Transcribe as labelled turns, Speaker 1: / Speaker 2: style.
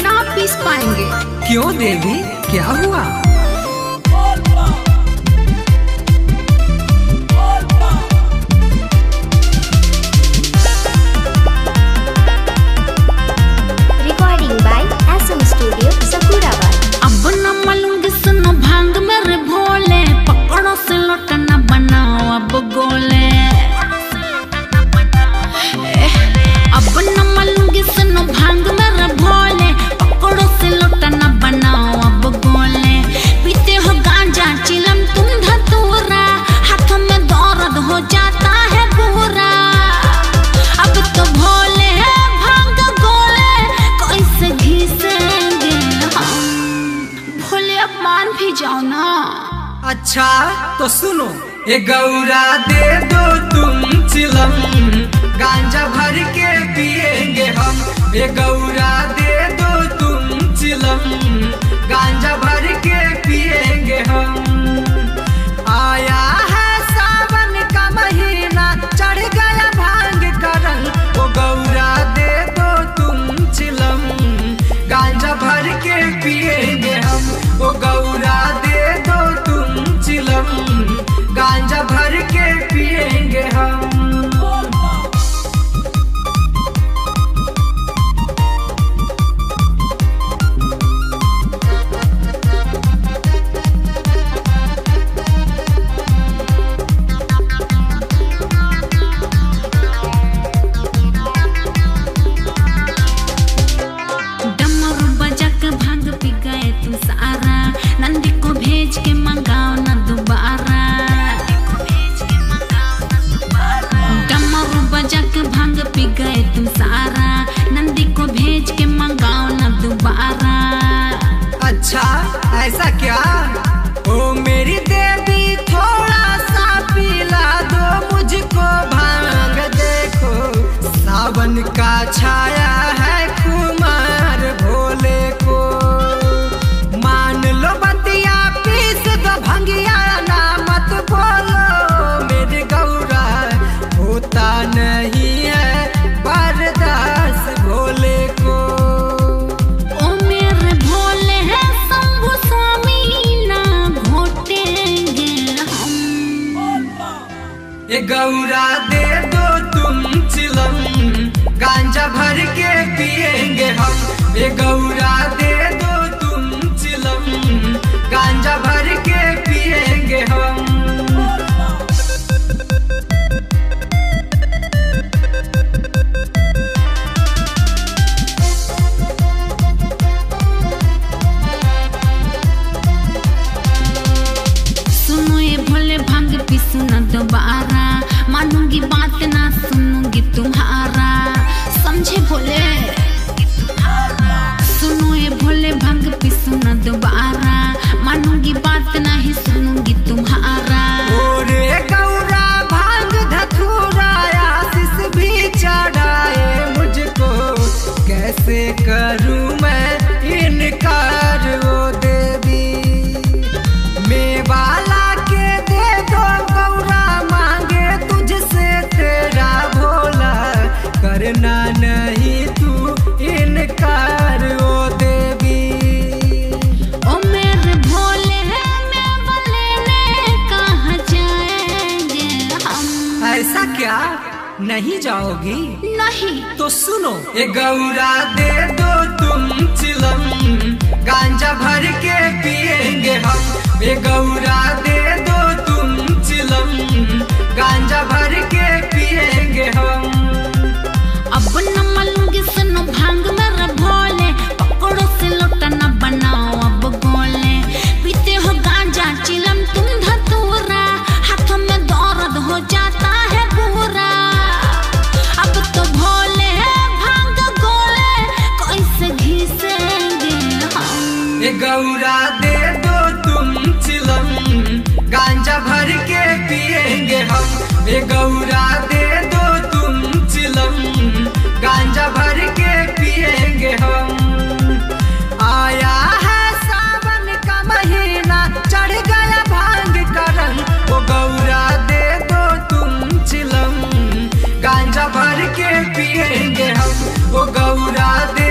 Speaker 1: ना पीस पाएंगे।
Speaker 2: क्यों देवी, क्या हुआ?
Speaker 3: Recording by SM Studio, Sakurabat.
Speaker 1: अब न मलूंगी सुनो भांग मेरे भोले, पकड़ो से लोटना बनाओ अब गोले। अब न मलूंगी सुनो भांग मेरे भोले, पकड़ो से लोटना बनाओ अब गोले। पीते हो गांजा चिलम तुम धतूरा, हाथों में दर्द हो जाता है पूरा। अब तो भोले है भांग गोले, कैसे घिसेंगे हम? भोले अब मान भी जाओ ना।
Speaker 2: अच्छा तो सुनो, ये गौरा दे दो तुम चिलम, गांजा भर के पिएंगे हम। ये गौरा दे दो तुम चिलम, गांजा भर के पिएंगे हम। आया है सावन का महीना, चढ़ गया भांग का रंग। वो गौरा दे दो तुम चिलम, गांजा भर के पिएंगे हम। वो गौरा दे दो तुम चिलम, गांजा भर के पिएंगे हम।
Speaker 1: डमरू बजा के भांग पी गए तुम सारा, नंदी को भेज के मंगाओ ना दोबारा। डमरू बजा के भांग पी गए तुम सारा, नंदी को भेज के मंगाओ ना दोबारा।
Speaker 2: अच्छा ऐसा क्या? ओ मेरी देवी थोड़ा सा पिला दो मुझको भांग। देखो सावन का छाया है कुमार भोले को। मान लो बतिया पीस दो भंगिया, ना मत बोलो मेरी गौरा, होता नहीं है बर्दाश्त भोले को।
Speaker 1: ओ मेरे भोले हैं शंभु स्वामी, ना घोटेंगे हम।
Speaker 2: ये गौरा दे दो तुम चिलम, गांजा भर के पिएंगे हम। ये गौरा दे दो तुम चिलम, गांजा भर के पिएंगे हम।
Speaker 1: सुनो ये भोले भांग पीसू ना दोबारा, मानूंगी बात ना सुनूंगी तुम्हारा। समझे भोले? सुनो ये भोले भांग पीसू ना दोबारा, मानूंगी बात ना ही सुनूंगी तुम्हारा।
Speaker 2: ओरे गौरा भांग धतूरा, आशीष भी चढ़ाए मुझको। कैसे करूं मैं इनकार ओ देवी, मेवाला के दे दो गौरा, मांगे तुझसे तेरा भोला। करना नहीं तू इनकार ओ देवी।
Speaker 1: ओ मेरे भोले हैं मेवा लेने, कहाँ जाएंगे हम?
Speaker 2: ऐसा क्या, नहीं जाओगी?
Speaker 1: नहीं।
Speaker 2: तो सुनो, ये गौरा दे दो तुम चिलम, गांजा भर के पिएंगे हम। ये गौरा दे दो तुम चिलम, गांजा भर के पिएंगे हम।
Speaker 1: अब न मलूंगी सुनो भांग मेरे भोले, पकड़ो से लोटना बनाओ अब गोले। पीते हो गांजा चिलम तुम धतूरा, हाथों में दर्द हो जाता है पूरा। अब तो भोले है भांग गोले, कैसे घिसेंगे हम?
Speaker 2: ये गौरा दे दो तुम चिलम, गांजा भर के पिएंगे हम। ये गौरा दे दो तुम चिलम, गांजा भर के पिएंगे हम। आया है सावन का महीना, चढ़ गया भांग का रंग। वो गौरा दे दो तुम चिलम, गांजा भर के पिएंगे हम। वो गौरा दे